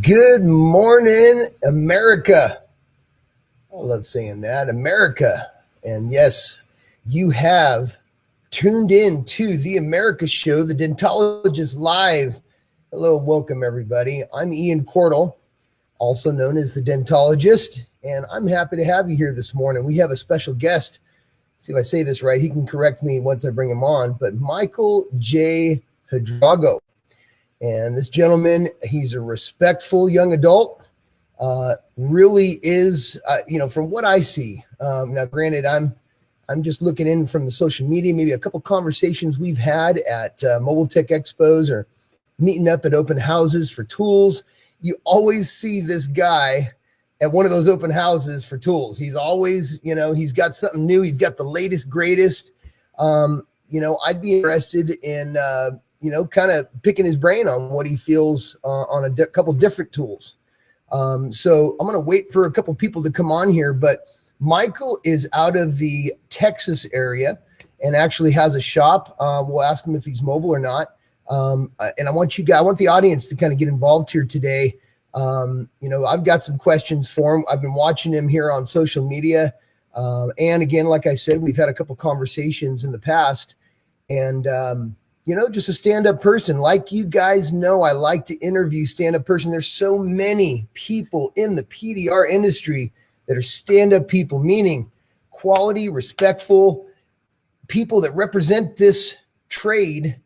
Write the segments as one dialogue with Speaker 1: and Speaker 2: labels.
Speaker 1: Good morning, America. I love saying that, America. And yes, you have tuned in to the America Show, the Dentologist Live. Hello and welcome, everybody. I'm Ian Cordle, also known as the Dentologist, and I'm happy to have you here this morning. We have a special guest. See if I say this right. He can correct me once I bring him on, but Michael J. Hidrago. And this gentleman, he's a respectful young adult, really is, from what I see. Now, granted, I'm just looking in from the social media, maybe a couple conversations we've had at Mobile Tech Expos or meeting up at open houses for tools. You always see this guy at one of those open houses for tools. He's always, he's got something new. He's got the latest, greatest. I'd be interested in, kind of picking his brain on what he feels on a couple different tools. So I'm going to wait for a couple people to come on here, but Michael is out of the Texas area and actually has a shop. We'll ask him if he's mobile or not. And I want the audience to kind of get involved here today. I've got some questions for him. I've been watching him here on social media. And again, like I said, we've had a couple conversations in the past, and, just a stand-up person. Like you guys know, I like to interview stand-up person. There's so many people in the PDR industry that are stand-up people, meaning quality, respectful people that represent this trade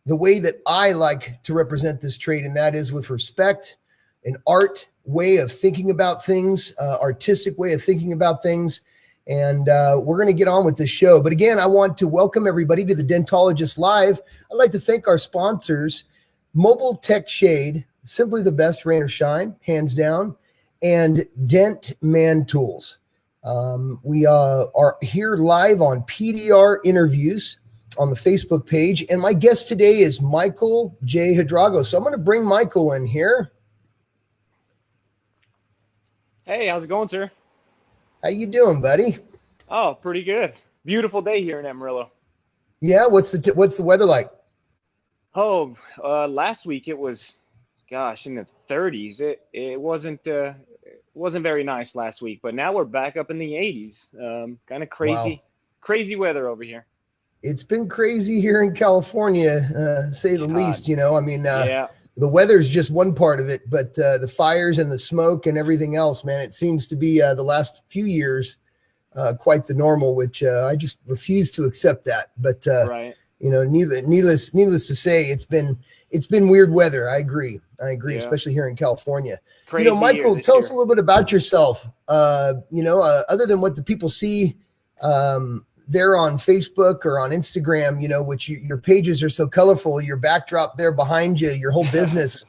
Speaker 1: the way that I like to represent this trade, and that is with respect, an art way of thinking about things, artistic way of thinking about things. And we're going to get on with this show. But again, I want to welcome everybody to the Dentologist Live. I'd like to thank our sponsors, Mobile Tech Shade, simply the best, rain or shine, hands down, and Dent Man Tools. We are here live on PDR interviews on the Facebook page. And my guest today is Michael J. Hidrago. So I'm going to bring Michael in here.
Speaker 2: Hey, how's it going, sir?
Speaker 1: How you doing, buddy?
Speaker 2: Oh, pretty good. Beautiful day here in Amarillo.
Speaker 1: Yeah, what's the weather like?
Speaker 2: Oh, last week it was, gosh, in the 30s. It wasn't very nice last week, but now we're back up in the 80s. Kind of
Speaker 1: Wow.
Speaker 2: crazy weather over here.
Speaker 1: It's been crazy here in California, say the
Speaker 2: God,
Speaker 1: least.
Speaker 2: yeah,
Speaker 1: The weather is just one part of it, but the fires and the smoke and everything else, man, it seems to be the last few years quite the normal, which I just refuse to accept that. But
Speaker 2: right,
Speaker 1: needless to say, it's been weird weather. I agree,
Speaker 2: yeah,
Speaker 1: especially here in California.
Speaker 2: crazy year
Speaker 1: Michael,
Speaker 2: this
Speaker 1: tell us a
Speaker 2: year.
Speaker 1: little bit about yourself. Other than what the people see there on Facebook or on Instagram, which your pages are so colorful. Your backdrop there behind you, your whole business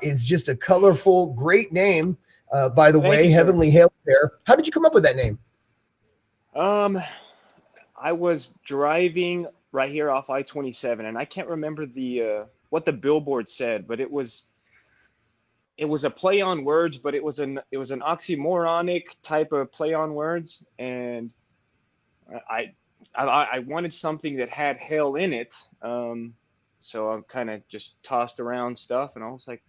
Speaker 1: is just a colorful, great name. By the
Speaker 2: Thank
Speaker 1: way,
Speaker 2: you, sir.
Speaker 1: Heavenly Hail there. How did you come up with that name?
Speaker 2: Um, I was driving right here off I-27, and I can't remember the what the billboard said, but it was a play on words, but it was an oxymoronic type of play on words, and I I wanted something that had hell in it. So I kind of just tossed around stuff, and I was like,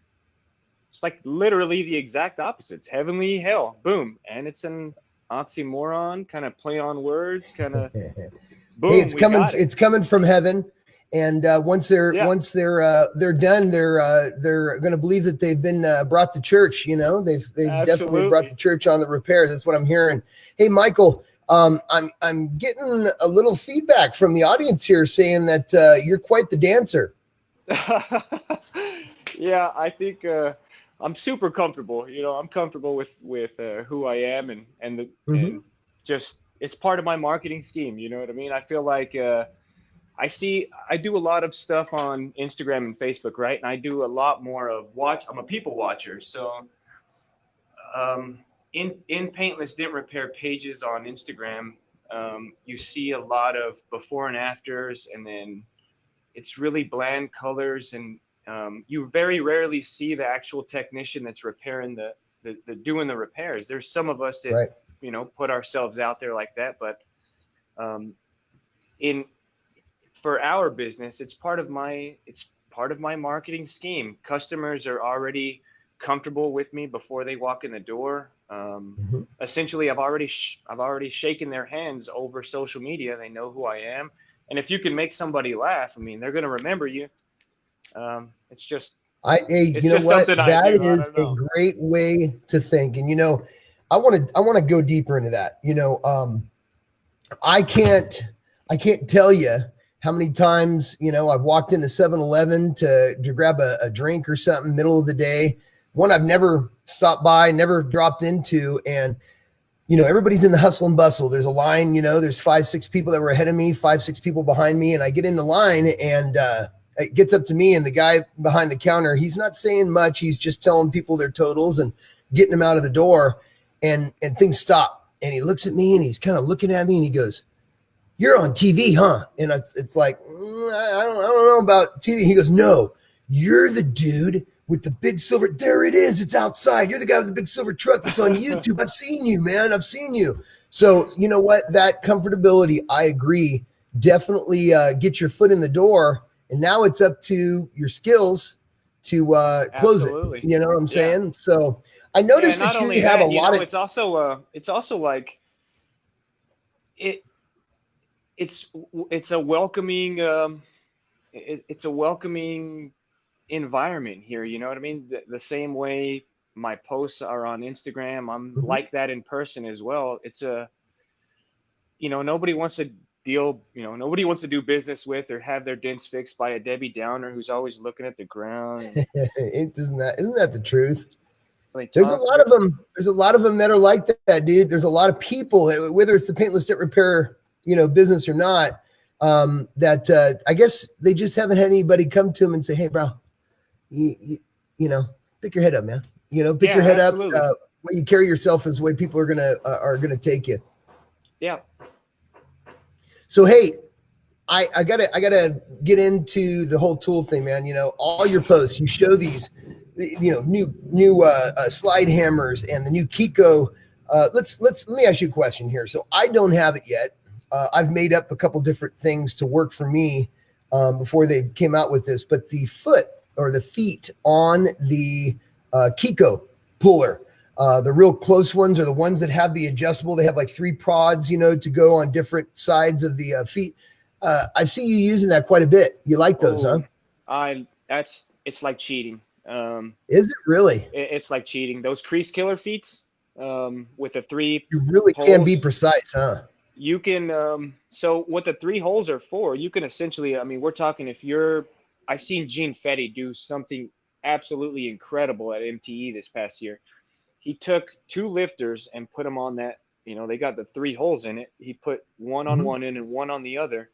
Speaker 2: it's like literally the exact opposites, heavenly hell, boom, and it's an oxymoron, kind of play on words, kind of
Speaker 1: Hey,
Speaker 2: boom, we got it.
Speaker 1: it's coming from heaven, and once they're
Speaker 2: Yeah,
Speaker 1: once they're done, they're going to believe that they've been brought to church. They've definitely brought the
Speaker 2: absolutely.
Speaker 1: church on the repairs. That's what I'm hearing. Hey, Michael, I'm getting a little feedback from the audience here saying that you're quite the dancer.
Speaker 2: Yeah, I think I'm super comfortable. I'm comfortable with who I am, and
Speaker 1: Mm-hmm.
Speaker 2: just it's part of my marketing scheme. You know what I mean? I feel like I do a lot of stuff on Instagram and Facebook, right? And I do a lot more of watch. I'm a people watcher, so in Paintless Dent Repair pages on Instagram, you see a lot of before and afters, and then it's really bland colors, and you very rarely see the actual technician that's repairing the doing the repairs. There's some of us that
Speaker 1: Right.
Speaker 2: put ourselves out there like that, but um, in for our business, it's part of my marketing scheme. Customers are already comfortable with me before they walk in the door. Essentially, I've already shaken their hands over social media. They know who I am, and if you can make somebody laugh, I mean, they're going to remember you. It's just
Speaker 1: you know
Speaker 2: just
Speaker 1: what?
Speaker 2: something I
Speaker 1: That
Speaker 2: do. I
Speaker 1: is
Speaker 2: don't
Speaker 1: a
Speaker 2: know.
Speaker 1: great way to think. And, I want to go deeper into that. I can't tell you how many times, I've walked into 7-Eleven to grab a drink or something middle of the day, one I've never stopped by, never dropped into. And, everybody's in the hustle and bustle. There's a line, there's 5-6 people that were ahead of me, 5-6 people behind me. And I get in the line and, it gets up to me, and the guy behind the counter, he's not saying much. He's just telling people their totals and getting them out of the door, and things stop. And he looks at me and he's kind of looking at me and he goes, "You're on TV, huh?" And it's like, I don't know about TV. He goes, "No, you're the dude with the big silver. There it is. It's outside. You're the guy with the big silver truck that's on YouTube. I've seen you, man. I've seen you." So you know what? That comfortability, I agree. Definitely get your foot in the door. And now it's up to your skills to close it. You know what I'm saying? So I noticed that you have a lot of.
Speaker 2: It's also like it's a welcoming it's a welcoming environment here. You know what I mean? The same way my posts are on Instagram, I'm like that in person as well. It's nobody wants to nobody wants to do business with or have their dents fixed by a Debbie Downer who's always looking at the ground.
Speaker 1: Isn't that the truth? There's a lot of them. There's a lot of them that are like that, dude. There's a lot of people, whether it's the Paintless Dent Repair, business or not, that I guess they just haven't had anybody come to them and say, "Hey, bro, you pick your head up, man. Pick your head absolutely. Up. Way you carry yourself is the way people are gonna take you." Yeah. So, hey, I gotta get into the whole tool thing, man. All your posts, you show these, new slide hammers and the new Kiko. Let me ask you a question here. So I don't have it yet. I've made up a couple different things to work for me before they came out with this. But the foot or the feet on the Kiko puller, the real close ones are the ones that have the adjustable. They have like 3 prods, to go on different sides of the feet. I've seen you using that quite a bit. You like those, huh?
Speaker 2: It's like cheating.
Speaker 1: Is it really?
Speaker 2: It's like cheating. Those crease killer feet with the 3
Speaker 1: You really holes, can be precise, huh?
Speaker 2: You can so what the 3 holes are for, you can essentially, we're talking I've seen Gene Fetty do something absolutely incredible at MTE this past year. He took 2 lifters and put them on that, they got the 3 holes in it. He put one on one end and one on the other.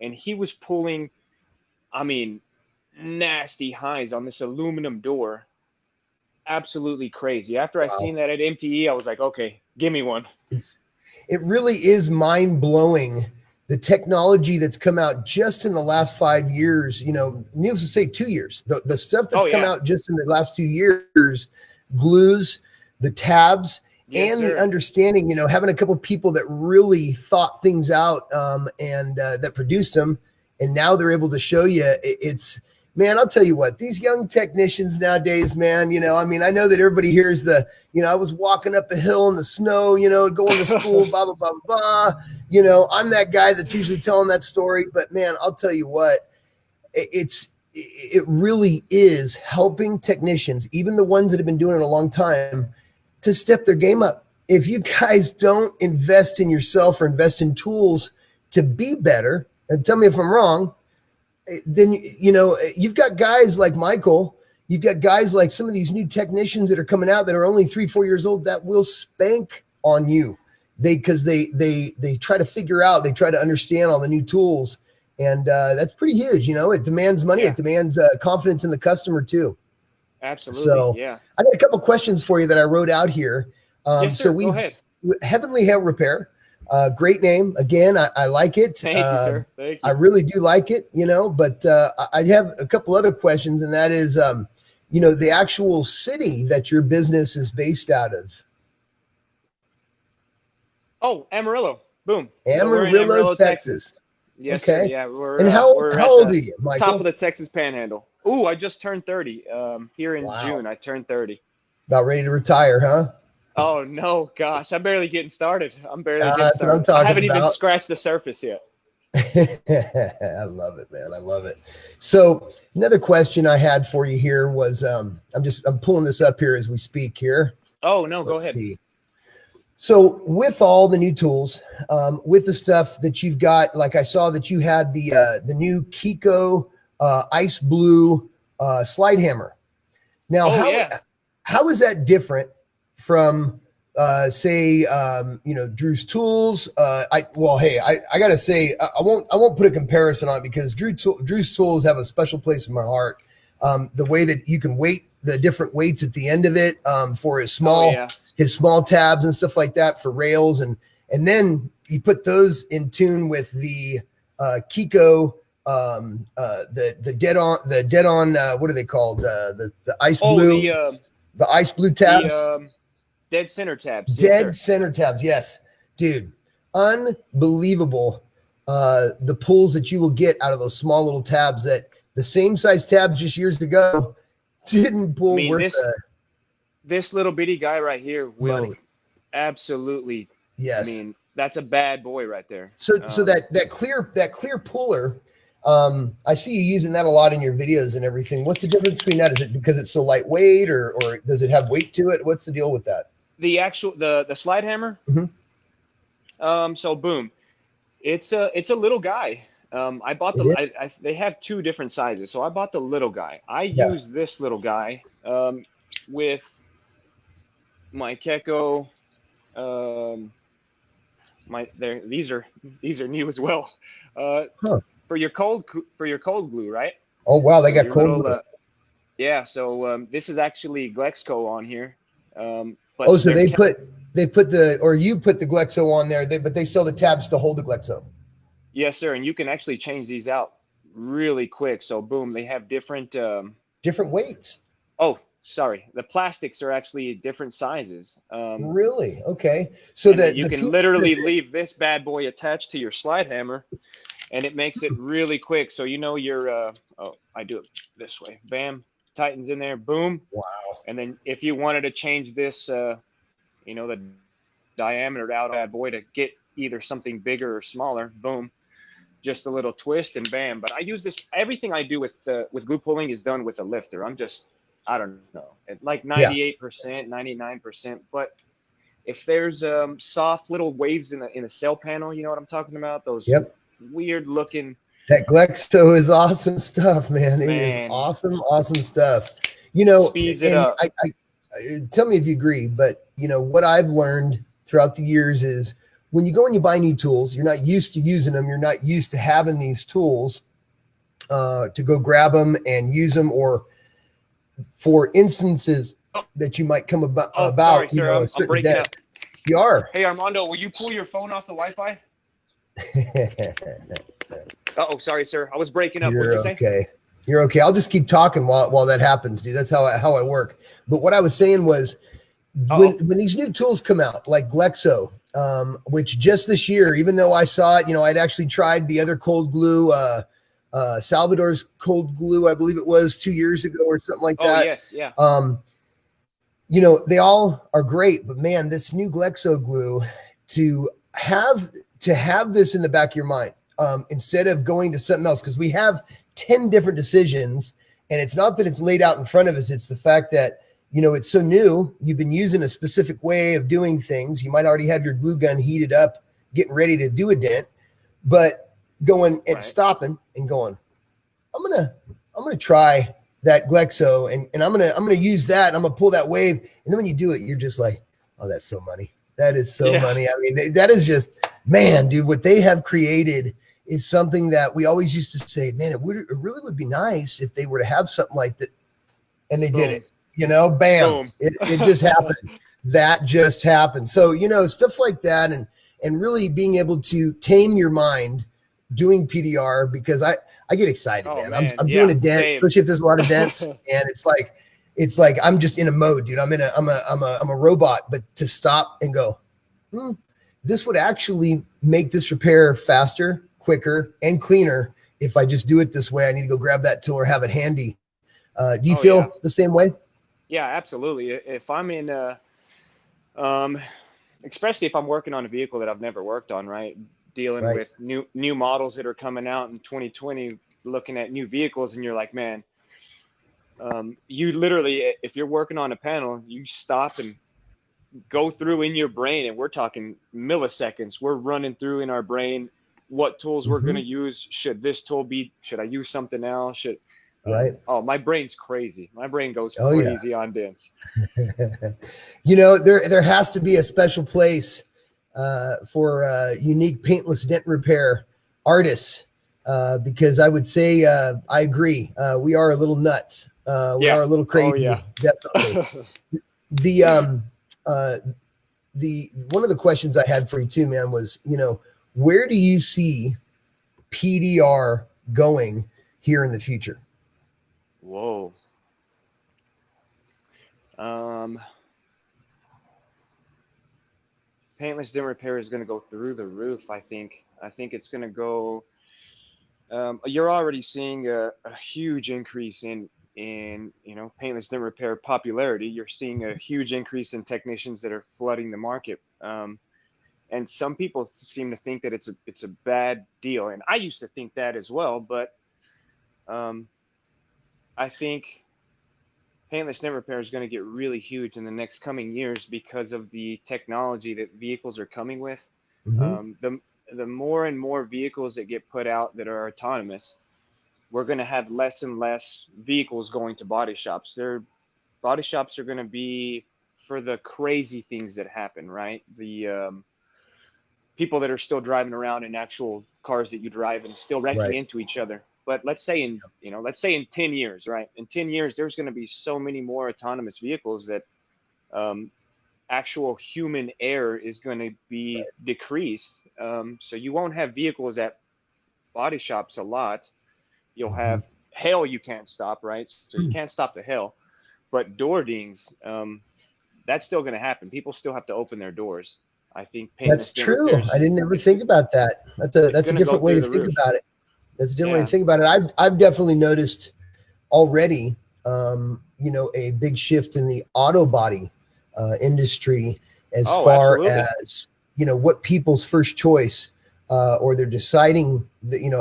Speaker 2: And he was pulling, nasty highs on this aluminum door. Absolutely crazy. After I seen that at MTE, I was like, okay, give me one.
Speaker 1: It really is mind-blowing, the technology that's come out just in the last 5 years, needless to say 2 years. The stuff that's come out just in the last 2 years, glues, the tabs, and the understanding, having a couple people that really thought things out and that produced them, and now they're able to show you. Man, I'll tell you what, these young technicians nowadays, man, I know that everybody hears I was walking up a hill in the snow, going to school, blah, blah, blah, blah. I'm that guy that's usually telling that story. But, man, I'll tell you what, it really is helping technicians, even the ones that have been doing it a long time, to step their game up. If you guys don't invest in yourself or invest in tools to be better, and tell me if I'm wrong, then, you've got guys like Michael, you've got guys like some of these new technicians that are coming out that are only 3-4 years old that will spank on you. Because they try to figure out, they try to understand all the new tools. And that's pretty huge. It demands money. Yeah. It demands confidence in the customer too.
Speaker 2: Absolutely.
Speaker 1: So
Speaker 2: yeah.
Speaker 1: I got a couple questions for you that I wrote out here.
Speaker 2: Yes, sir. Go ahead.
Speaker 1: Heavenly Hair Repair. Great name. Again, I like it.
Speaker 2: Thank you, sir. Thank you.
Speaker 1: I really do like it, but I have a couple other questions, and that is, the actual city that your business is based out of.
Speaker 2: Oh, Amarillo. Boom.
Speaker 1: Amarillo, Texas.
Speaker 2: Yes, sir.
Speaker 1: Okay.
Speaker 2: Yeah,
Speaker 1: And
Speaker 2: we're
Speaker 1: how
Speaker 2: at
Speaker 1: old are
Speaker 2: the
Speaker 1: you,
Speaker 2: top of
Speaker 1: Michael?
Speaker 2: the Texas Panhandle. Ooh, I just turned 30. Here in
Speaker 1: Wow.
Speaker 2: June, I turned 30.
Speaker 1: About ready to retire, huh?
Speaker 2: Oh no, gosh, I'm barely getting started. I'm barely getting
Speaker 1: That's what I'm
Speaker 2: started. I
Speaker 1: talking
Speaker 2: haven't even
Speaker 1: about.
Speaker 2: scratched the surface yet.
Speaker 1: I love it, man. I love it. So another question I had for you here was, I'm pulling this up here as we speak here.
Speaker 2: Oh no, go
Speaker 1: Let's
Speaker 2: ahead.
Speaker 1: see. So with all the new tools, with the stuff that you've got, like I saw that you had the new Kiko ice blue slide hammer. Now,
Speaker 2: Oh yeah.
Speaker 1: how is that different from say Drew's tools? I gotta say I won't put a comparison on it because Drew's tools have a special place in my heart. The way that you can weight the different weights at the end of it for his small tabs and stuff like that for rails, and then you put those in tune with the Kiko, the dead on what are they called, the ice blue, the ice blue tabs,
Speaker 2: the dead center tabs. Yes, sir.
Speaker 1: dead center tabs. Yes, dude, unbelievable. The pulls that you will get out of those small little tabs that the same size tabs just years ago didn't pull
Speaker 2: this little bitty guy right here will
Speaker 1: money.
Speaker 2: Absolutely.
Speaker 1: Yes.
Speaker 2: I mean, that's a bad boy right there.
Speaker 1: So that clear puller, I see you using that a lot in your videos and everything. What's the difference between that? Is it because it's so lightweight, or does it have weight to it? What's the deal with that?
Speaker 2: The actual the slide hammer.
Speaker 1: Mm-hmm.
Speaker 2: So boom, it's a little guy. I bought they have two different sizes, so I bought the little guy. I use this little guy with my Keko. These are new as well. For your cold glue, right?
Speaker 1: Oh wow, they got cold glue.
Speaker 2: Yeah, so this is actually Glexco on here.
Speaker 1: But so you put the Glexo on there, but they sell the tabs to hold the Glexo.
Speaker 2: Yes, sir, and you can actually change these out really quick. So boom, they have different
Speaker 1: weights.
Speaker 2: Oh, sorry, the plastics are actually different sizes.
Speaker 1: Really? Okay. So that
Speaker 2: you can literally leave this bad boy attached to your slide hammer, and it makes it really quick. So your I do it this way. Bam, tightens in there. Boom.
Speaker 1: Wow.
Speaker 2: And then if you wanted to change this, the diameter out of that boy to get either something bigger or smaller, boom, just a little twist and bam. But I use this. Everything I do with glue pulling is done with a lifter. I don't know, at like 98%, 99%. But if there's soft little waves in the cell panel, you know what I'm talking about? Those weird looking.
Speaker 1: That Glexo is awesome stuff, man. It is awesome stuff.
Speaker 2: Speeds it up.
Speaker 1: I tell me if you agree, but what I've learned throughout the years is when you go and you buy new tools, you're not used to using them. You're not used to having these tools to go grab them and use them, or for instances that you might come about.
Speaker 2: Sorry, sir, I'm breaking up.
Speaker 1: You are.
Speaker 2: Hey, Armando, will you pull your phone off the Wi-Fi? Oh, sorry, sir. I was breaking up. What'd you say?
Speaker 1: Okay. You're okay. I'll just keep talking while that happens, dude. That's how I work. But what I was saying was when these new tools come out, like Glexo, which just this year, even though I saw it, I'd actually tried the other cold glue, Salvador's cold glue, I believe it was 2 years ago or something like that.
Speaker 2: Oh, yes, yeah.
Speaker 1: They all are great, but man, this new Glexo glue, to have this in the back of your mind, instead of going to something else, because we have 10 different decisions, and it's not that it's laid out in front of us. It's the fact that, it's so new. You've been using a specific way of doing things. You might already have your glue gun heated up, getting ready to do a dent, but going and stopping and going, I'm gonna try that Glexo, and I'm gonna use that, and I'm gonna pull that wave. And then when you do it, you're just like, oh, that's so money. That is so money. I mean, that is just, man, dude, what they have created is something that we always used to say, man, it really would be nice if they were to have something like that. And they did it, bam, it just happened. That just happened. So, stuff like that, and really being able to tame your mind doing PDR, because I get excited, man. I'm doing a dent, especially if there's a lot of dents, and it's like I'm just in a mode, dude. I'm a robot. But to stop and go, this would actually make this repair faster, quicker and cleaner if I just do it this way. I need to go grab that tool or have it handy. Do you
Speaker 2: Oh,
Speaker 1: feel
Speaker 2: yeah.
Speaker 1: the same way?
Speaker 2: Yeah, absolutely. If I'm in, especially if I'm working on a vehicle that I've never worked on, right? Dealing
Speaker 1: Right.
Speaker 2: with new models that are coming out in 2020, looking at new vehicles, and you're like, man, you literally, if you're working on a panel, you stop and go through in your brain, and we're talking milliseconds. We're running through in our brain what tools we're going to use. Should this tool be? Should I use something else?
Speaker 1: Right.
Speaker 2: Oh, my brain's crazy. My brain goes
Speaker 1: Oh, yeah.
Speaker 2: crazy on dents.
Speaker 1: There has to be a special place for unique paintless dent repair artists because I would say I agree. We are a little nuts. We are a little crazy.
Speaker 2: Oh, yeah.
Speaker 1: Definitely. The one of the questions I had for you too, man, was where do you see PDR going here in the future?
Speaker 2: Whoa. Paintless dent repair is going to go through the roof. I think it's going to go. You're already seeing a huge increase in paintless dent repair popularity. You're seeing a huge increase in technicians that are flooding the market. And some people seem to think that it's a bad deal, and I used to think that as well. But I think paintless dent repair is going to get really huge in the next coming years because of the technology that vehicles are coming with. The more and more vehicles that get put out that are autonomous, we're going to have less and less vehicles going to body shops. Body shops are going to be for the crazy things that happen, right? The people that are still driving around in actual cars that you drive and still wrecking into each other. But let's say in 10 years, right? In 10 years, there's going to be so many more autonomous vehicles that actual human error is going to be decreased. So you won't have vehicles at body shops a lot. You'll have hail you can't stop, right? So you can't stop the hail. But door dings, that's still going to happen. People still have to open their doors. I think
Speaker 1: That's true. I didn't ever think about that. That's a different way to think about it. That's a different way to think about it. I've definitely noticed already, a big shift in the auto body industry as far as, what people's first choice or they're deciding,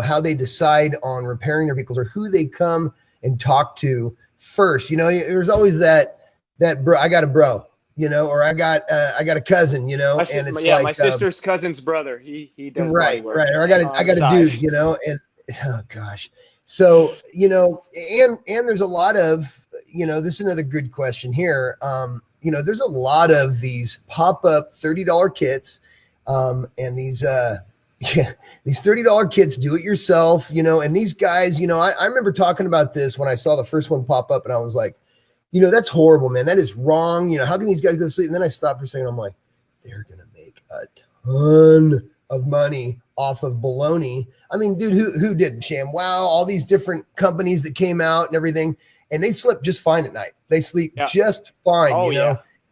Speaker 1: how they decide on repairing their vehicles or who they come and talk to first. There's always that bro, I got a bro, or I got a cousin, and it's
Speaker 2: my sister's cousin's brother. He does body work.
Speaker 1: Right. Or I got a dude, and oh gosh. So, and there's a lot of, this is another good question here. There's a lot of these pop-up $30 kits, and these $30 kits, do it yourself, and these guys, I remember talking about this when I saw the first one pop up and I was like, that's horrible, man. That is wrong. How can these guys go to sleep? And then I stopped for a second. I'm like, they're going to make a ton of money off of baloney. I mean, dude, who didn't? ShamWow, all these different companies that came out and everything, and they slept just fine at night. They sleep just fine,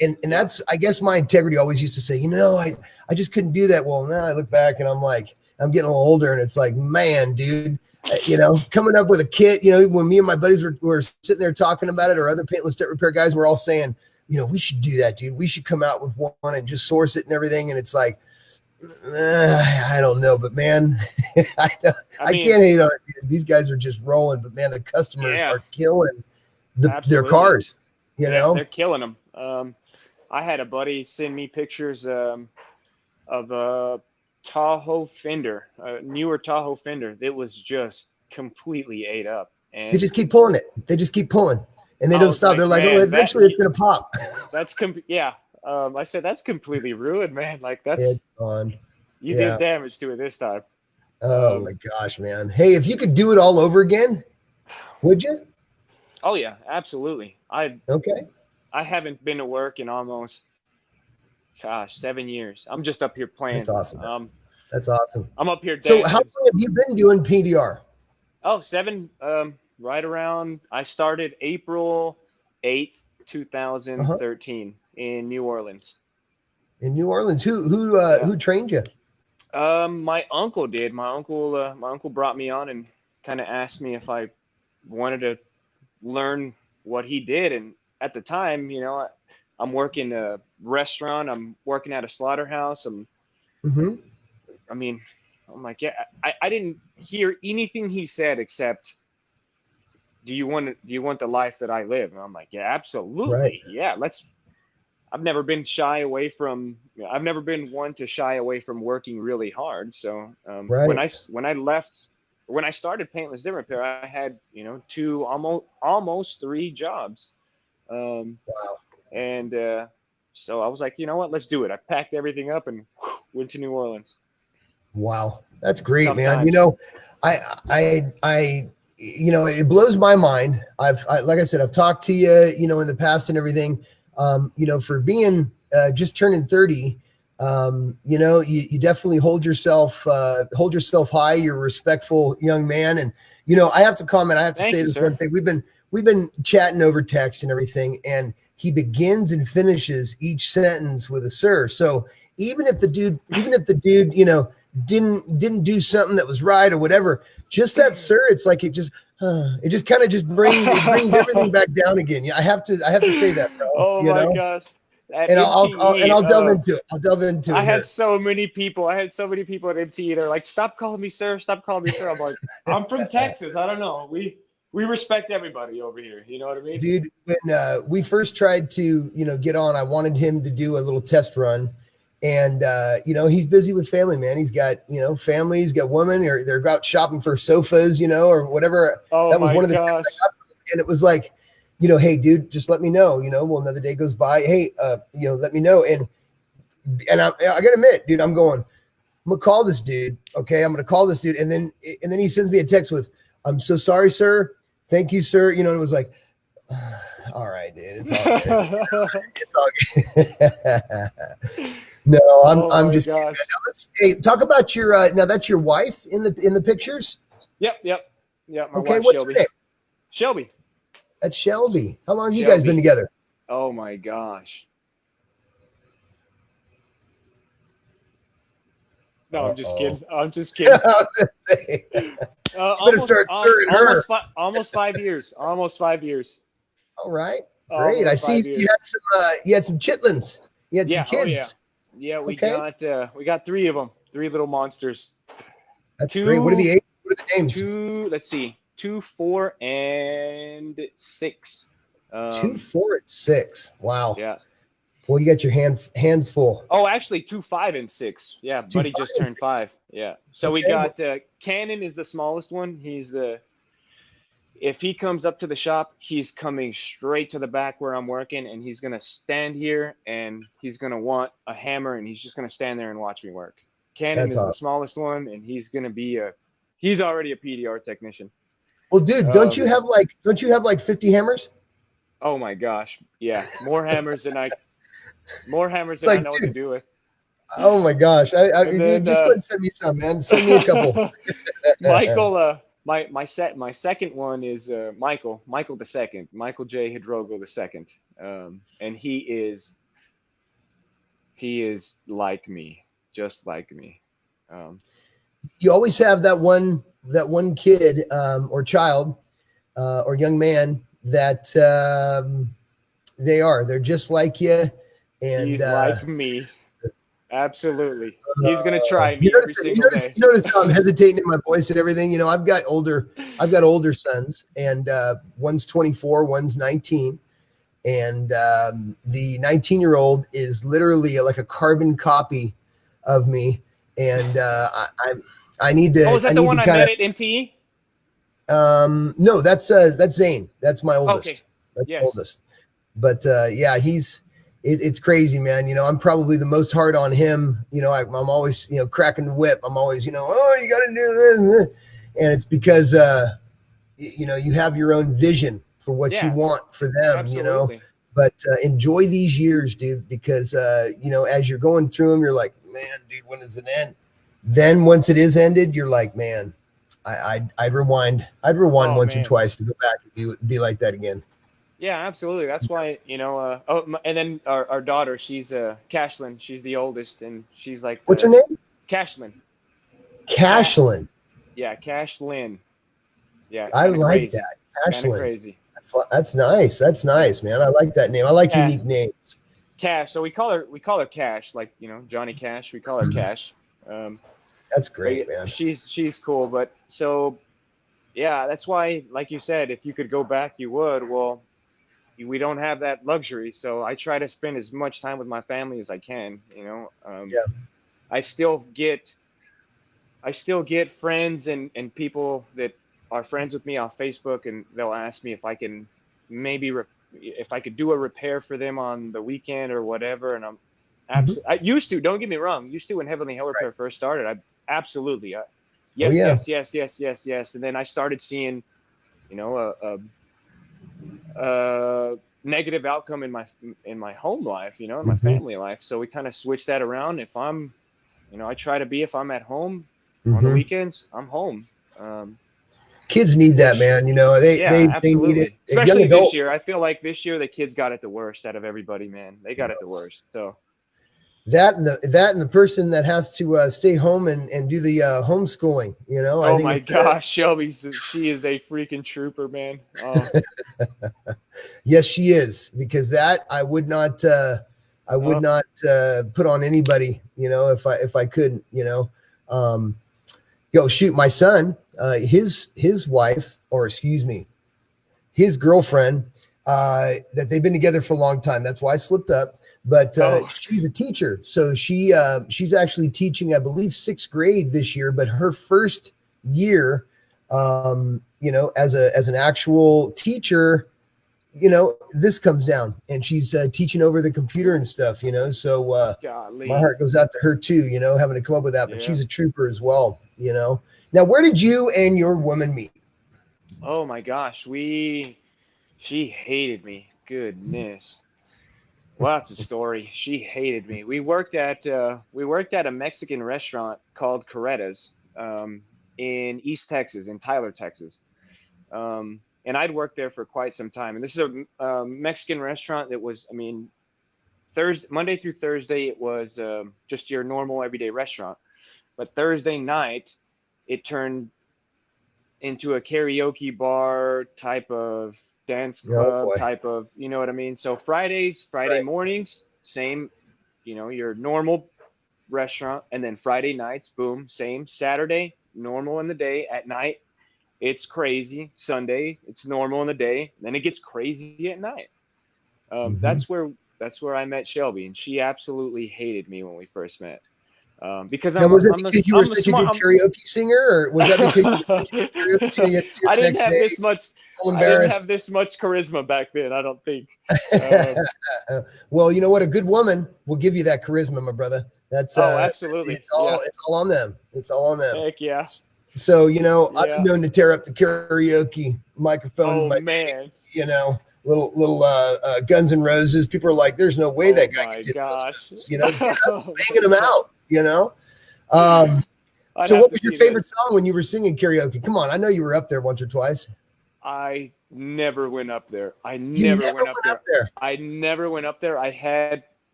Speaker 1: And that's, I guess my integrity always used to say, I just couldn't do that. Well, now I look back and I'm like, I'm getting a little older and it's like, man, dude, coming up with a kit, when me and my buddies were sitting there talking about it, or other paintless dent repair guys were all saying, we should do that, dude. We should come out with one and just source it and everything. And it's like, I don't know, but man, I can't hate on it, dude. These guys are just rolling, but man, the customers are killing their cars,
Speaker 2: they're killing them. I had a buddy send me pictures of a Tahoe fender, a newer Tahoe fender that was just completely ate up. And
Speaker 1: they just keep pulling it. They just keep pulling, and they don't stop. They're like, oh, eventually it's gonna pop.
Speaker 2: I said that's completely ruined, man. Like that's you did damage to it this time.
Speaker 1: Oh my gosh, man. Hey, if you could do it all over again, would you?
Speaker 2: Oh yeah, absolutely. I haven't been to work in almost 7 years. I'm just up here playing.
Speaker 1: That's awesome. That's awesome.
Speaker 2: I'm up here.
Speaker 1: So how long have you been doing PDR?
Speaker 2: Oh, 7. Right around. I started April 8th, 2013 in New Orleans.
Speaker 1: In New Orleans, who trained you?
Speaker 2: My uncle did. My uncle brought me on and kind of asked me if I wanted to learn what he did. And at the time, I'm working a restaurant. I'm working at a slaughterhouse.
Speaker 1: Mm-hmm.
Speaker 2: I mean, I'm like, yeah. I didn't hear anything he said except, do you want the life that I live? And I'm like, yeah,
Speaker 1: Right.
Speaker 2: absolutely. Yeah, let's. I've never been I've never been one to shy away from working really hard. So
Speaker 1: Right.
Speaker 2: when I started Paintless Dent Repair, I had two almost three jobs, um,
Speaker 1: Wow.
Speaker 2: and so I was like, you know what, let's do it. I packed everything up and went to New Orleans.
Speaker 1: Wow. That's great,
Speaker 2: Tough
Speaker 1: man.
Speaker 2: times.
Speaker 1: It blows my mind. Like I said, I've talked to you, in the past and everything, for being just turning 30, you definitely hold yourself high. You're a respectful young man. And, I have to comment, I have to
Speaker 2: Thank
Speaker 1: say
Speaker 2: you,
Speaker 1: this
Speaker 2: sir.
Speaker 1: one thing. We've been chatting over text and everything, and he begins and finishes each sentence with a sir. So even if the dude, didn't do something that was right or whatever, just that sir, it's like it just kind of just brings everything back down again. Yeah, I have to say that, bro.
Speaker 2: Oh my gosh. At
Speaker 1: And
Speaker 2: MTE,
Speaker 1: I'll delve into it. I'll delve into
Speaker 2: I
Speaker 1: it
Speaker 2: had
Speaker 1: here.
Speaker 2: so many people. I had so many people at MTE. They're like, "Stop calling me sir. Stop calling me sir." I'm like, "I'm from Texas. I don't know. We respect everybody over here. You know what I mean?"
Speaker 1: Dude, when we first tried to, get on, I wanted him to do a little test run. And, he's busy with family, man. He's got, family, he's got women, or they're out shopping for sofas, or whatever.
Speaker 2: Oh
Speaker 1: That was
Speaker 2: my
Speaker 1: one of the tips I
Speaker 2: gosh.
Speaker 1: got from him. And it was like, hey, dude, just let me know, well, another day goes by. Hey, let me know. And I got to admit, dude, I'm going to call this dude. Okay. I'm going to call this dude. And then he sends me a text with, "I'm so sorry, sir. Thank you, sir." And it was like, all right, dude, it's all good. It's all good. No,
Speaker 2: Oh
Speaker 1: I'm
Speaker 2: my
Speaker 1: just kidding.
Speaker 2: gosh.
Speaker 1: Now hey, talk about your now that's your wife in the pictures.
Speaker 2: Yep. My
Speaker 1: Okay,
Speaker 2: wife
Speaker 1: what's her
Speaker 2: Shelby.
Speaker 1: name?
Speaker 2: Shelby.
Speaker 1: That's Shelby. How long have you guys been
Speaker 2: Shelby.
Speaker 1: together?
Speaker 2: Oh my gosh. No, I'm just
Speaker 1: Uh-oh.
Speaker 2: kidding. I'm just
Speaker 1: I
Speaker 2: kidding.
Speaker 1: was gonna say, you better
Speaker 2: Almost
Speaker 1: start serving her.
Speaker 2: almost 5 years. Almost 5 years.
Speaker 1: All right, great. I
Speaker 2: Almost
Speaker 1: see
Speaker 2: five
Speaker 1: you
Speaker 2: years.
Speaker 1: had some chitlins. You had some
Speaker 2: Yeah. Oh yeah.
Speaker 1: kids.
Speaker 2: Yeah.
Speaker 1: Okay,
Speaker 2: We got three of them. Three little monsters.
Speaker 1: that's great. What are
Speaker 2: Two,
Speaker 1: the ages? What are the names?
Speaker 2: Let's see. 2, 4, and 6.
Speaker 1: 2, 4, and 6. Wow.
Speaker 2: Yeah.
Speaker 1: Well, you got your hands full.
Speaker 2: Oh, actually, 2, 5, and 6. Yeah,
Speaker 1: 2,
Speaker 2: buddy
Speaker 1: 5,
Speaker 2: just
Speaker 1: and
Speaker 2: turned
Speaker 1: 6.
Speaker 2: 5. Yeah. So we
Speaker 1: Okay.
Speaker 2: got Cannon is the smallest one. If he comes up to the shop, he's coming straight to the back where I'm working, and he's gonna stand here, and he's gonna want a hammer, and he's just gonna stand there and watch me work. Cannon
Speaker 1: That's
Speaker 2: is the
Speaker 1: awesome.
Speaker 2: smallest one, and he's already a PDR technician.
Speaker 1: Well, dude, don't you
Speaker 2: Um,
Speaker 1: have like 50 hammers?
Speaker 2: oh my gosh, yeah, more hammers than I
Speaker 1: It's like,
Speaker 2: know what to
Speaker 1: dude,
Speaker 2: do with.
Speaker 1: oh my gosh.
Speaker 2: And
Speaker 1: Dude,
Speaker 2: then
Speaker 1: just go ahead and send me some, man. Send me a couple.
Speaker 2: Michael, my second one is Michael the second, Michael J. Hidrago the second, and he is like me, just like me. Um,
Speaker 1: You always have that one kid or child or young man that they're just like you. And
Speaker 2: he's like me, absolutely. He's gonna try me every
Speaker 1: you
Speaker 2: single
Speaker 1: notice
Speaker 2: day.
Speaker 1: you notice how I'm hesitating in my voice and everything. I've got older sons, and one's 24, one's 19. And the 19-year-old is literally like a carbon copy of me. And I need
Speaker 2: Oh,
Speaker 1: to
Speaker 2: is that the one I
Speaker 1: kind
Speaker 2: met at MTE?
Speaker 1: of no, that's Zane. That's my
Speaker 2: Okay.
Speaker 1: oldest. That's the
Speaker 2: Yes.
Speaker 1: oldest. But yeah, it's crazy, man. I'm probably the most hard on him. I'm always cracking the whip. I'm always oh, you got to do this and this. And it's because you have your own vision for what you
Speaker 2: Yeah.
Speaker 1: want for them.
Speaker 2: Absolutely.
Speaker 1: But enjoy these years, dude, because as you're going through them, you're like, man, dude, when does it end? Then once it is ended, you're like, man, I'd rewind. I'd rewind
Speaker 2: Oh
Speaker 1: once or
Speaker 2: man.
Speaker 1: twice to go back and be like that again.
Speaker 2: Yeah, absolutely. That's why, and then our daughter, she's Cashlyn, she's the oldest, and she's like
Speaker 1: What's her name?
Speaker 2: Cashlin.
Speaker 1: Cashlin.
Speaker 2: Yeah, Cashlin. Yeah,
Speaker 1: I like
Speaker 2: crazy.
Speaker 1: that.
Speaker 2: Kind of
Speaker 1: Cashlin.
Speaker 2: crazy.
Speaker 1: That's nice. That's nice, man. I like that name. I like unique names.
Speaker 2: Cash. So we call her Cash, like, you know, Johnny Cash. We call her Cash.
Speaker 1: That's great, man.
Speaker 2: She's cool. But so, yeah, that's why, like you said, if you could go back, you would. Well, we don't have that luxury, so I try to spend as much time with my family as I can. You know, I still get friends and people that are friends with me on Facebook, and they'll ask me if I can maybe if I could do a repair for them on the weekend or whatever. And I'm absolutely, I used to, don't get me wrong, used to when Heavenly Hell Repair first started, yes. And then I started seeing, you know, a negative outcome in my home life, you know, in my family life. So we kind of switched that around. If I'm, you know, I try to be, if I'm at home on the weekends, I'm home.
Speaker 1: Kids need that, man. You know, they need it.
Speaker 2: Especially this year. I feel like this year the kids got it the worst out of everybody, man. They got it the worst. So
Speaker 1: that and the person that has to stay home and do the homeschooling, you know.
Speaker 2: Oh my gosh, Shelby, she is a freaking trooper, man. Oh.
Speaker 1: Yes, she is, because that I would not put on anybody, you know, if I couldn't, you know. Shoot, my son, his wife, or excuse me, his girlfriend, that they've been together for a long time. That's why I slipped up. But she's a teacher, so she's actually teaching, I believe, 6th grade this year. But her first year, you know, as an actual teacher, you know, this comes down, and she's teaching over the computer and stuff, you know. So my heart goes out to her too, you know, having to come up with that. But she's a trooper as well, you know. Now, where did you and your woman meet?
Speaker 2: Oh my gosh, she hated me. Goodness. Well, that's a story. She hated me. We worked at a Mexican restaurant called Coretta's in East Texas, in Tyler, Texas. And I'd worked there for quite some time. And this is a Mexican restaurant that was, I mean, Monday through Thursday, it was just your normal everyday restaurant. But Thursday night, it turned into a karaoke bar type of dance club type of, you know what I mean? So Friday mornings, same, you know, your normal restaurant. And then Friday nights, boom, same. Saturday, normal in the day. At night, it's crazy. Sunday, it's normal in the day. Then it gets crazy at night. That's where I met Shelby, and she absolutely hated me when we first met. Because you were such a good
Speaker 1: karaoke singer, or was that because you were such a good karaoke singer?
Speaker 2: I didn't have this much charisma back then, I don't think.
Speaker 1: Well, you know what? A good woman will give you that charisma, my brother. That's
Speaker 2: absolutely.
Speaker 1: It's all on them. It's all on them.
Speaker 2: Heck yeah.
Speaker 1: So, you know, I've been known to tear up the karaoke microphone.
Speaker 2: Oh man.
Speaker 1: You know, little Guns N' Roses. People are like, "There's no way that guy could get those." You know, banging them out. You know. So what was your favorite song when you were singing karaoke? Come on, I know you were up there once or twice.
Speaker 2: I never went up there. I never went up there. I had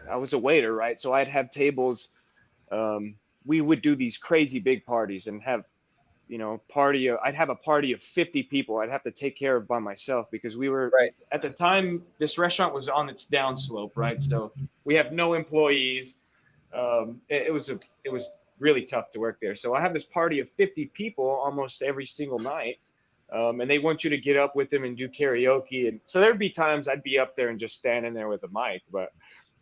Speaker 2: I was a waiter, right? So I'd have tables. We would do these crazy big parties and have, you know, I'd have a party of 50 people I'd have to take care of by myself, because we were at the time, this restaurant was on its downslope, right? So we have no employees. It was really tough to work there. So I have this party of 50 people almost every single night. And they want you to get up with them and do karaoke. And so there'd be times I'd be up there and just standing there with a mic, but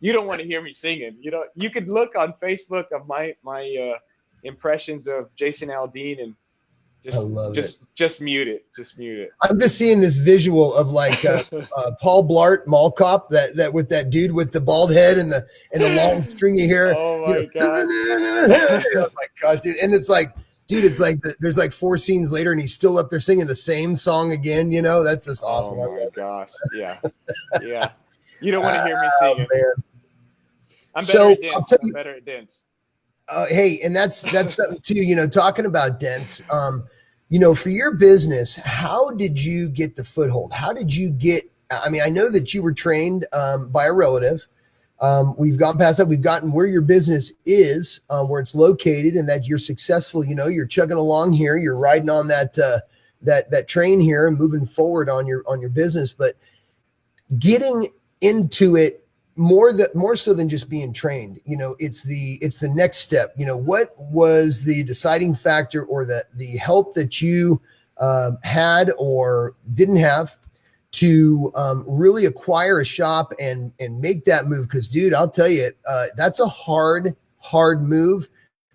Speaker 2: you don't want to hear me singing. You know, you could look on Facebook of my impressions of Jason Aldean and just mute it. Just mute it.
Speaker 1: I'm just seeing this visual of like Paul Blart Mall Cop, that with that dude with the bald head and the long stringy hair.
Speaker 2: Oh my god!
Speaker 1: Oh my gosh, dude! And it's like, dude, it's like there's like 4 scenes later, and he's still up there singing the same song again. You know, that's just awesome.
Speaker 2: Oh my gosh! Yeah, yeah. You don't want to hear me singing. Man. I'm better at dents.
Speaker 1: Hey, and that's something too, you know, talking about dents, you know, for your business, how did you get the foothold? How did you get, I mean, I know that you were trained by a relative, We've gone past that. We've gotten where your business is, where it's located, and that you're successful. You know, you're chugging along here. You're riding on that train here and moving forward on your business. But getting into it more so than just being trained, you know, it's the next step. You know, what was the deciding factor or the help that you had or didn't have to really acquire a shop and make that move? Because dude, I'll tell you, that's a hard move.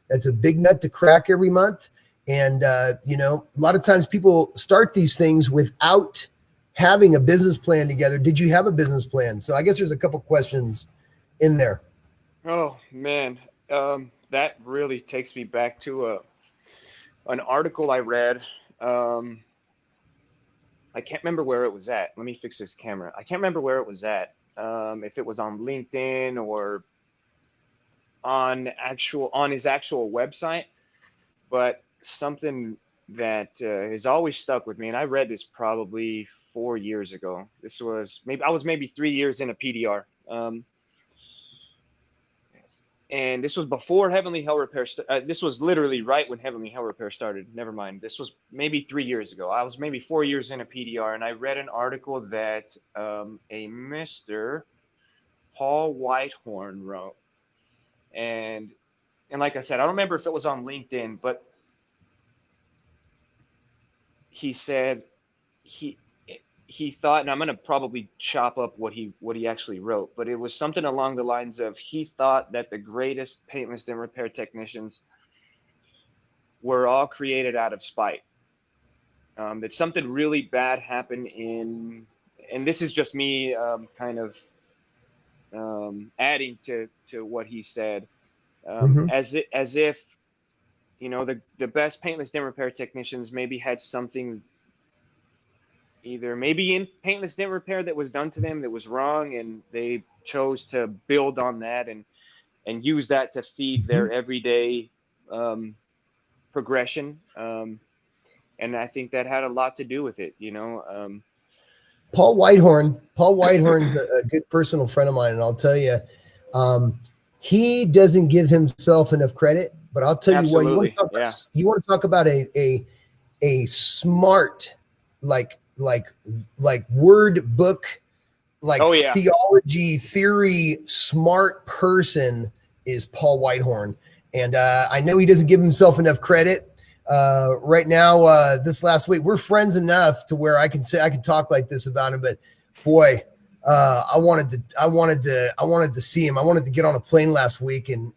Speaker 1: That's a big nut to crack every month. And you know, a lot of times people start these things without having a business plan together. Did you have a business plan? So I guess there's a couple questions in there.
Speaker 2: Oh man, that really takes me back to an article I read. I can't remember where it was at. Let me fix this camera. I can't remember where it was at. If it was on LinkedIn or on his actual website, but something that has always stuck with me. And I read this probably 4 years ago. I was maybe 3 years in a PDR. And this was before Heavenly Hell Repair. This was literally right when Heavenly Hell Repair started. Never mind. This was maybe 3 years ago. I was maybe 4 years in a PDR, and I read an article that a Mr. Paul Whitehorn wrote. And like I said, I don't remember if it was on LinkedIn, but he said he thought, and I'm going to probably chop up what he actually wrote, but it was something along the lines of, he thought that the greatest paintless dent repair technicians were all created out of spite. That something really bad happened and this is just me kind of adding to what he said, as if, you know, the best paintless dent repair technicians maybe had something either maybe in paintless dent repair that was done to them that was wrong, and they chose to build on that and use that to feed their everyday progression. And I think that had a lot to do with it, you know.
Speaker 1: Paul Whitehorn's a good personal friend of mine, and I'll tell you, he doesn't give himself enough credit. But I'll tell you what, you want to talk about a smart, like word book, theology theory smart person is Paul Whitehorn. And I know he doesn't give himself enough credit. Right now, this last week, we're friends enough to where I can talk like this about him. But boy, I wanted to see him. I wanted to get on a plane last week and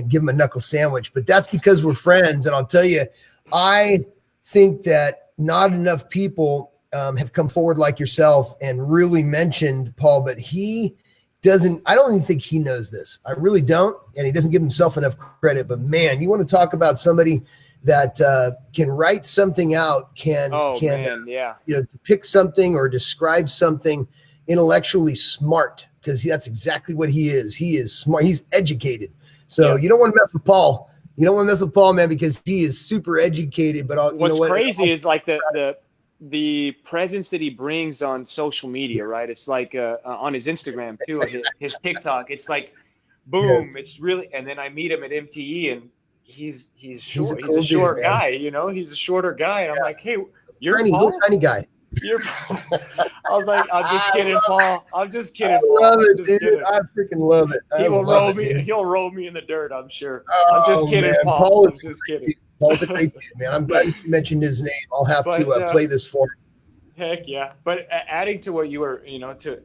Speaker 1: give him a knuckle sandwich. But that's because we're friends. And I'll tell you, I think that not enough people have come forward like yourself and really mentioned Paul, but he doesn't. I don't even think he knows this. I really don't, and he doesn't give himself enough credit. But man, you want to talk about somebody that can write something out, depict something or describe something intellectually smart, because that's exactly what he is. He is smart. He's educated. So you don't want to mess with Paul. You don't want to mess with Paul, man, because he is super educated. But
Speaker 2: what's crazy is like the presence that he brings on social media, right? It's like on his Instagram too, his TikTok. It's like, boom, it's really. And then I meet him at MTE, and he's short. He's a short guy, you know. He's a shorter guy, and I'm like, hey, you're Paul?
Speaker 1: Tiny guy.
Speaker 2: You're Paul. I was like, I'm just kidding, Paul. I'm just kidding.
Speaker 1: I love it, dude. Kidding. I freaking love it.
Speaker 2: He'll roll me in the dirt, I'm sure. I'm just kidding, man. Paul. I'm just kidding.
Speaker 1: Paul's a great dude, man. I'm glad you mentioned his name. I'll have to play this for him.
Speaker 2: Heck yeah. But adding to what you were, you know, to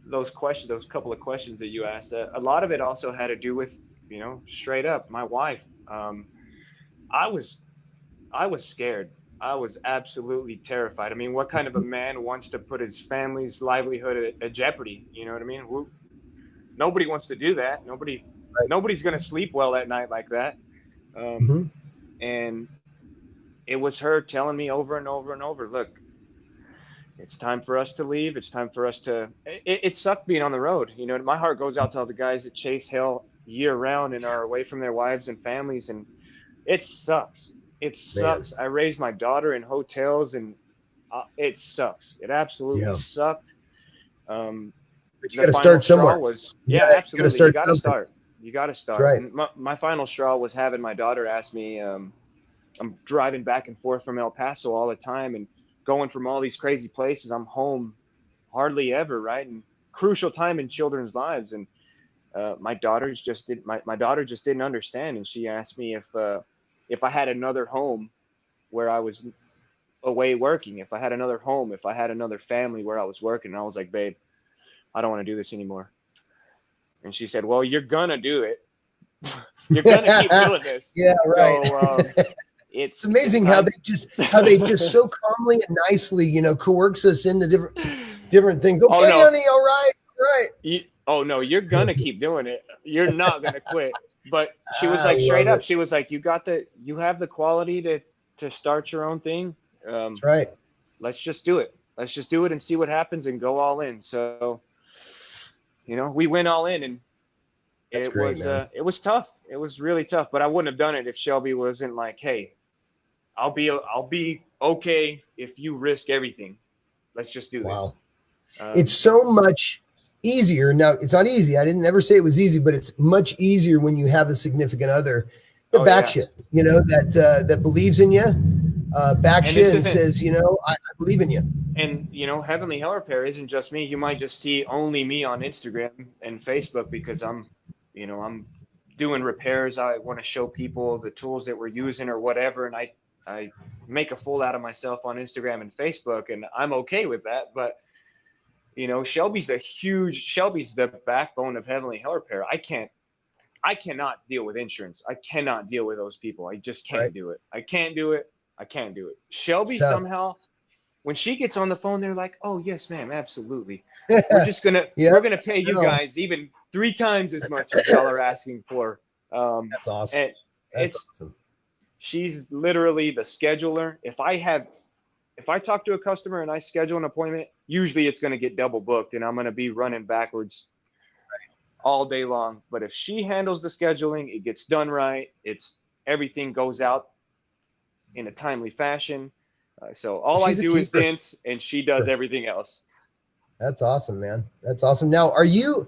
Speaker 2: those questions, those couple of questions that you asked, a lot of it also had to do with, you know, straight up, my wife. I was scared. I was absolutely terrified. I mean, what kind of a man wants to put his family's livelihood at jeopardy? You know what I mean? Nobody wants to do that. Nobody's going to sleep well at night like that. And it was her telling me over and over and over, look, it's time for us to leave. It's time for us to, it sucked being on the road. You know, my heart goes out to all the guys that chase hell year round and are away from their wives and families. And it sucks. It sucks. Man. I raised my daughter in hotels, and it sucks. It absolutely sucked.
Speaker 1: But you
Speaker 2: the
Speaker 1: got to
Speaker 2: final
Speaker 1: start
Speaker 2: straw
Speaker 1: somewhere.
Speaker 2: was,
Speaker 1: You
Speaker 2: yeah,
Speaker 1: gotta
Speaker 2: absolutely.
Speaker 1: start
Speaker 2: You got to
Speaker 1: something.
Speaker 2: start. You got to
Speaker 1: That's
Speaker 2: start.
Speaker 1: right.
Speaker 2: And my final straw was having my daughter ask me, I'm driving back and forth from El Paso all the time and going from all these crazy places. I'm home hardly ever, right? And crucial time in children's lives. And my daughter just didn't understand. And she asked me if I had another home where I was away working, if I had another home, if I had another family where I was working. And I was like, babe, I don't want to do this anymore. And she said, well, you're gonna do it. You're gonna keep doing this.
Speaker 1: Yeah, right.
Speaker 2: So
Speaker 1: It's
Speaker 2: it's
Speaker 1: amazing
Speaker 2: time.
Speaker 1: how they just so calmly and nicely, coerce us into different things.
Speaker 2: Oh
Speaker 1: Okay,
Speaker 2: no,
Speaker 1: honey, all right, all right.
Speaker 2: oh no, you're gonna keep doing it. You're not gonna quit. But she was
Speaker 1: I
Speaker 2: like straight
Speaker 1: love
Speaker 2: up.
Speaker 1: it.
Speaker 2: She was like, you have the quality to start your own thing.
Speaker 1: That's right.
Speaker 2: Let's just do it. Let's just do it and see what happens and go all in. So, we went all in, and
Speaker 1: That's great, man.
Speaker 2: it was tough. It was really tough, but I wouldn't have done it if Shelby wasn't like, hey, I'll be okay if you risk everything. Let's just do
Speaker 1: Wow.
Speaker 2: this.
Speaker 1: It's so much easier. Now, it's not easy. I didn't ever say it was easy, but it's much easier when you have a significant other that backs you, that believes in you, backs you and says, I believe in you.
Speaker 2: And, Heavenly Hell Repair isn't just me. You might just see only me on Instagram and Facebook because I'm doing repairs. I want to show people the tools that we're using or whatever. And I make a fool out of myself on Instagram and Facebook, and I'm okay with that. But, Shelby's the backbone of Heavenly Hell Repair. I cannot deal with insurance. I cannot deal with those people. I just can't do it. I can't do it. I can't do it. Shelby somehow, when she gets on the phone, they're like, "Oh yes, ma'am, absolutely. We're just gonna we're gonna pay you guys even 3 times as much as y'all are asking for."
Speaker 1: That's awesome.
Speaker 2: And
Speaker 1: That's awesome.
Speaker 2: She's literally the scheduler. If I talk to a customer and I schedule an appointment, usually it's going to get double booked and I'm going to be running backwards all day long. But if she handles the scheduling, it gets done right. Everything goes out in a timely fashion. So all I do is dance and she does everything else.
Speaker 1: That's awesome, man. That's awesome. Now, are you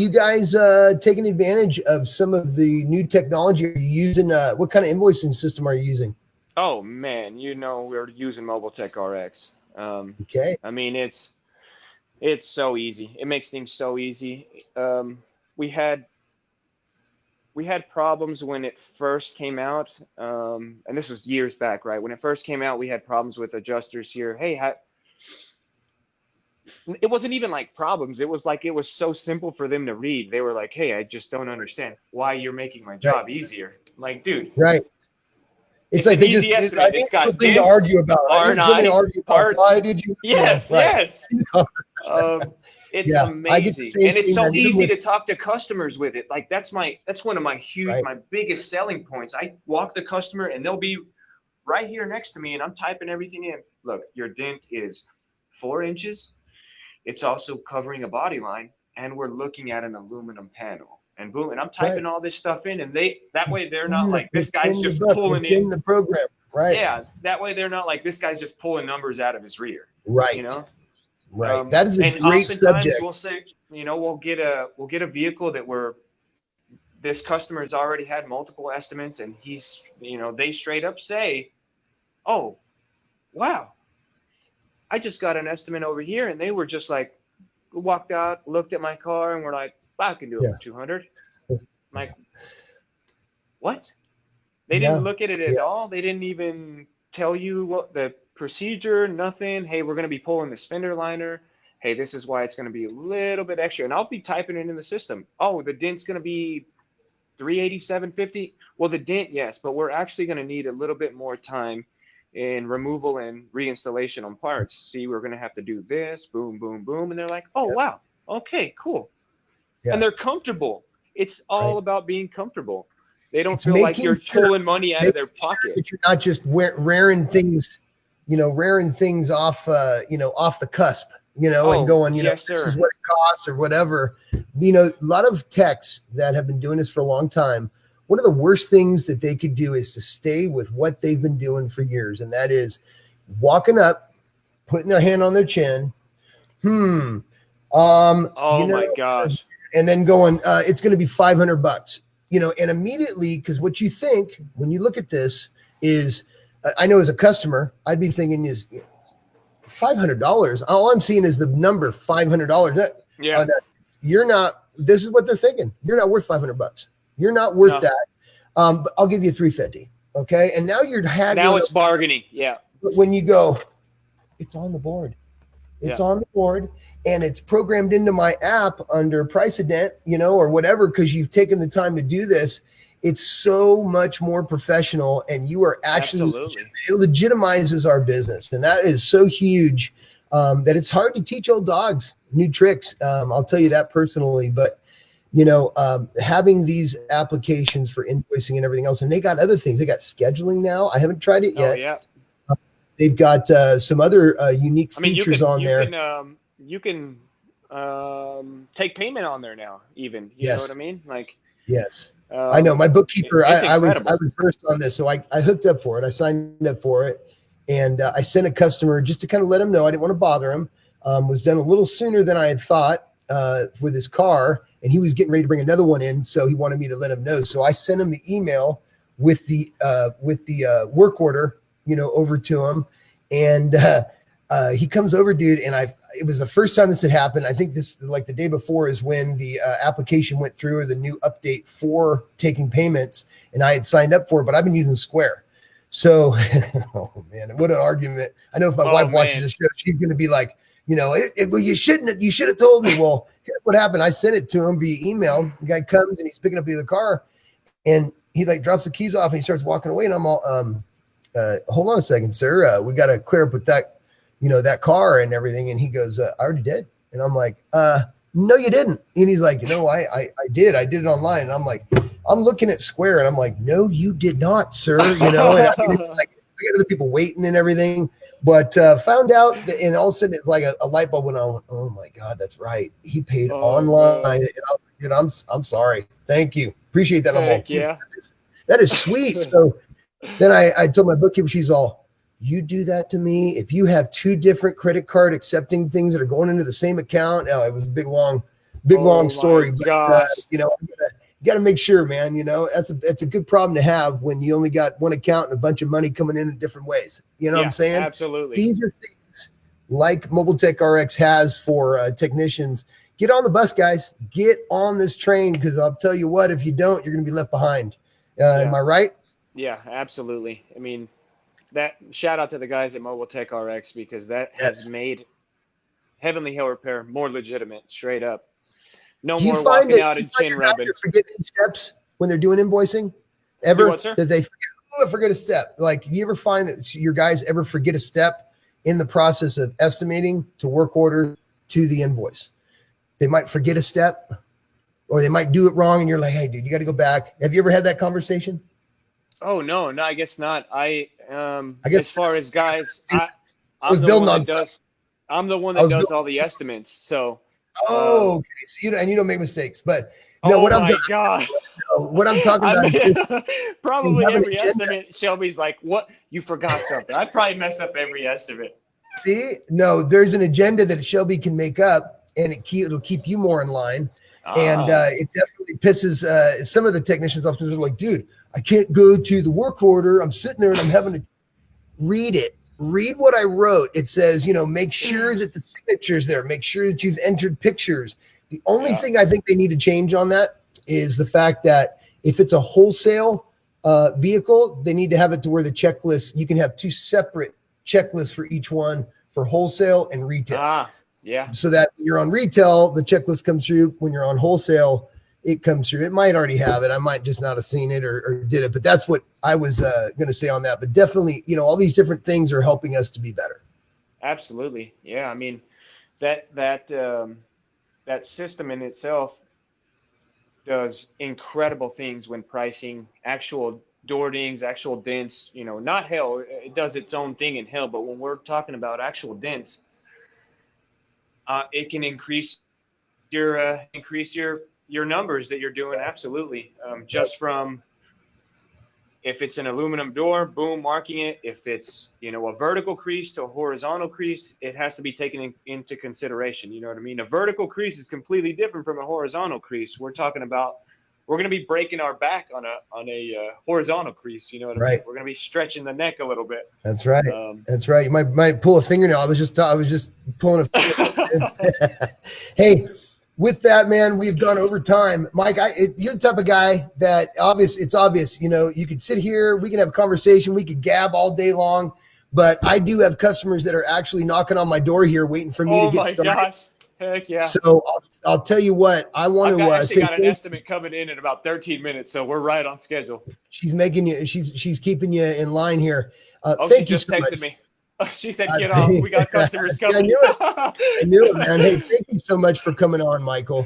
Speaker 1: guys taking advantage of some of the new technology? Are you using what kind of invoicing system are you using?
Speaker 2: Oh man, we're using Mobile Tech RX.
Speaker 1: Okay.
Speaker 2: I mean, it's so easy. It makes things so easy. We had problems when it first came out, and this was years back, right? When it first came out, we had problems with adjusters here. Hey, it wasn't even like problems. It was like it was so simple for them to read. They were like, "Hey, I just don't understand why you're making my job easier." I'm like, dude.
Speaker 1: Right. It's like they just. I think something to argue about. Why did you?
Speaker 2: Yes, yes. It's amazing, and it's so easy to talk to customers with it. Like that's one of my my biggest selling points. I walk the customer, and they'll be right here next to me, and I'm typing everything in. Look, your dent is 4 inches. It's also covering a body line, and we're looking at an aluminum panel. And boom, and I'm typing all this stuff in, and that way they're not like this guy's just pulling in
Speaker 1: the program, right?
Speaker 2: Yeah, that way they're not like this guy's just pulling numbers out of his rear,
Speaker 1: right? Right. That is a great subject.
Speaker 2: We'll say, we'll get a vehicle that this customer's already had multiple estimates, and he's, they straight up say, "Oh, wow, I just got an estimate over here," and they were just like, walked out, looked at my car, and were like, "I can do it for 200." I'm like, what? They didn't look at it at all. They didn't even tell you what the procedure, nothing. Hey, we're going to be pulling this fender liner. Hey, this is why it's going to be a little bit extra. And I'll be typing it in the system. Oh, the dent's going to be $387.50. Well, the dent, yes, but we're actually going to need a little bit more time in removal and reinstallation on parts. See, we're going to have to do this, boom, boom, boom. And they're like, oh, wow. Okay, cool. Yeah. And they're comfortable. It's all about being comfortable. They don't feel like you're pulling money out of their pocket.
Speaker 1: That you're not just raring things, off, off the cusp, and going, this is what it costs or whatever. A lot of techs that have been doing this for a long time, one of the worst things that they could do is to stay with what they've been doing for years. And that is walking up, putting their hand on their chin.
Speaker 2: Oh my gosh.
Speaker 1: and then going, it's going to be $500, and immediately, because what you think when you look at this is, I know as a customer, I'd be thinking is $500. All I'm seeing is the number $500.
Speaker 2: Yeah.
Speaker 1: You're not, this is what they're thinking. You're not worth $500. You're not worth that. But I'll give you $350. Okay. And now you're haggling.
Speaker 2: Now it's bargaining. Yeah.
Speaker 1: But when you go, it's on the board. It's on the board and it's programmed into my app under price of Dent, or whatever, because you've taken the time to do this. It's so much more professional and you are actually, it legitimizes our business. And that is so huge that it's hard to teach old dogs new tricks. I'll tell you that personally, but having these applications for invoicing and everything else, and they got other things. They got scheduling now. I haven't tried it yet.
Speaker 2: Oh, yeah.
Speaker 1: They've got some other unique features on there.
Speaker 2: You can take payment on there now, even. You know what I mean? Like,
Speaker 1: yes. I know my bookkeeper. I was first on this, so I hooked up for it. I signed up for it, and I sent a customer just to kind of let him know I didn't want to bother him. Was done a little sooner than I had thought with his car, and he was getting ready to bring another one in, so he wanted me to let him know. So I sent him the email with the work order, over to him, and he comes over, dude, and it was the first time this had happened. I think this, like the day before, is when the application went through, or the new update for taking payments, and I had signed up for it, but I've been using Square. So, oh man, what an argument. I know if my wife watches the show, she's going to be like, well, you should have told me. Well, here's what happened. I sent it to him via email. The guy comes and he's picking up the other car, and he drops the keys off and he starts walking away. And I'm all, hold on a second, sir. We got to clear up with that, that car and everything. And he goes, I already did. And I'm like, no, you didn't. And he's like, I did. I did it online. And I'm like, I'm looking at Square, and I'm like, no, you did not, sir. And it's like, I got other people waiting and everything. But found out that, and all of a sudden it's like a light bulb went on. Oh my God, that's right. He paid online. And I'm sorry. Thank you. Appreciate that. That is sweet. So then I told my bookkeeper, she's all, you do that to me. If you have two different credit card accepting things that are going into the same account. Oh, it was a big, long story. But, you got to make sure, man, that's a good problem to have when you only got one account and a bunch of money coming in different ways. You know what I'm saying?
Speaker 2: Absolutely.
Speaker 1: These are things like Mobile Tech RX has for technicians. Get on the bus, guys. Get on this train, because I'll tell you what, if you don't, you're going to be left behind. Am I right?
Speaker 2: Yeah, absolutely. I mean, that shout out to the guys at Mobile Tech RX, because that has made Heavenly Hill Repair more legitimate, straight up. No more walking out and chin rubbing.
Speaker 1: Forget any steps when they're doing invoicing? Ever?
Speaker 2: What, sir?
Speaker 1: That they forget a step? Like, you ever find that your guys ever forget a step in the process of estimating to work order to the invoice? They might forget a step, or they might do it wrong, and you're like, hey, dude, you got to go back. Have you ever had that conversation?
Speaker 2: Oh, no, I guess not. I
Speaker 1: guess
Speaker 2: as far as guys, I'm the one that does all the estimates. So.
Speaker 1: Oh, okay. So you don't make mistakes, but no. What I'm talking about,
Speaker 2: probably every estimate. Shelby's like, "What? You forgot something?" I probably mess up every estimate.
Speaker 1: See, no, there's an agenda that Shelby can make up, and it'll keep you more in line. And it definitely pisses some of the technicians off, because they're like, "Dude, I can't go to the work order. I'm sitting there and I'm having to read it." Read what I wrote. It says, make sure that the signature's there. Make sure that you've entered pictures. The only thing I think they need to change on that is the fact that if it's a wholesale vehicle, they need to have it to where the checklist, you can have two separate checklists for each one, for wholesale and retail. So that when you're on retail, the checklist comes through. When you're on wholesale, it comes through. It might already have it. I might just not have seen it or did it, but that's what I was going to say on that. But definitely, all these different things are helping us to be better.
Speaker 2: Absolutely. Yeah. I mean, that system in itself does incredible things when pricing actual door dings, actual dents, not Hell. It does its own thing in Hell, but when we're talking about actual dents, it can increase your numbers that you're doing. Absolutely. Just from If it's an aluminum door, boom, marking it. If it's, a vertical crease to a horizontal crease, it has to be taken into consideration. You know what I mean? A vertical crease is completely different from a horizontal crease. We're talking about, we're going to be breaking our back on a horizontal crease. You know what I mean? We're going to be stretching the neck a little bit.
Speaker 1: That's right. That's right. You might pull a fingernail. I was just pulling a fingernail. Hey, with that, man, we've gone over time. Mike, you're the type of guy that it's obvious, you could sit here, we can have a conversation, we could gab all day long, but I do have customers that are actually knocking on my door here waiting for me to get started. Oh my gosh.
Speaker 2: Heck yeah.
Speaker 1: So I'll tell you what, I want to
Speaker 2: actually got an estimate coming in about 13 minutes, so we're right on schedule.
Speaker 1: She's keeping you in line here.
Speaker 2: Thank you so much. Texted me. She said, "Get off. We got customers coming."
Speaker 1: I knew it, man. Hey, thank you so much for coming on, Michael.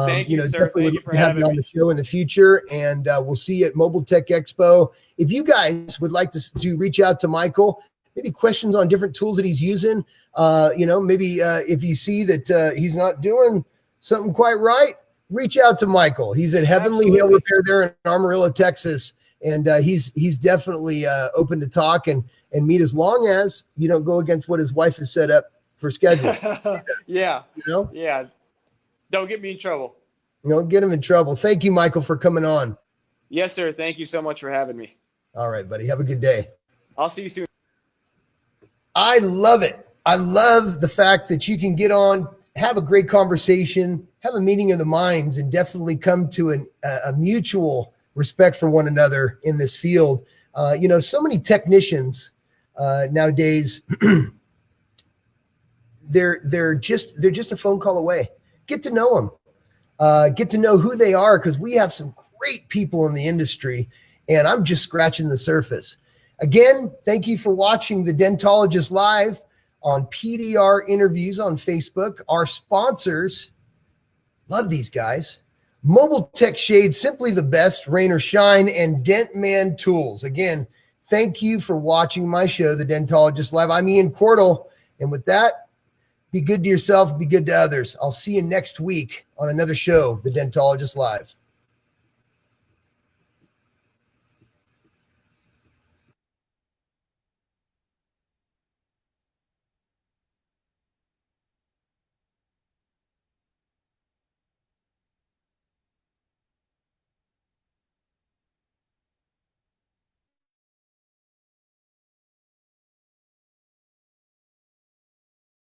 Speaker 2: Thank you, sir. Thank you for having me
Speaker 1: on the show in the future, and we'll see you at Mobile Tech Expo. If you guys would like to reach out to Michael, maybe questions on different tools that he's using, maybe if you see that he's not doing something quite right, reach out to Michael. He's at Heavenly Hail Repair there in Amarillo, Texas, and he's definitely open to talk and meet, as long as you don't go against what his wife has set up for schedule.
Speaker 2: Yeah. Yeah. Don't get me in trouble.
Speaker 1: Don't get him in trouble. Thank you, Michael, for coming on.
Speaker 2: Yes, sir. Thank you so much for having me.
Speaker 1: All right, buddy. Have a good day.
Speaker 2: I'll see you soon.
Speaker 1: I love it. I love the fact that you can get on, have a great conversation, have a meeting of the minds, and definitely come to a mutual respect for one another in this field. So many technicians nowadays, they're just a phone call away. Get to know them, get to know who they are, because we have some great people in the industry, and I'm just scratching the surface. Again, thank you for watching The Dentologist Live on PDR Interviews on Facebook. Our sponsors, love these guys. Mobile Tech Shade, simply the best, rain or shine, and Dent Man Tools. Again, thank you for watching my show, The Dentologist Live. I'm Ian Cordle, and with that, be good to yourself, be good to others. I'll see you next week on another show, The Dentologist Live.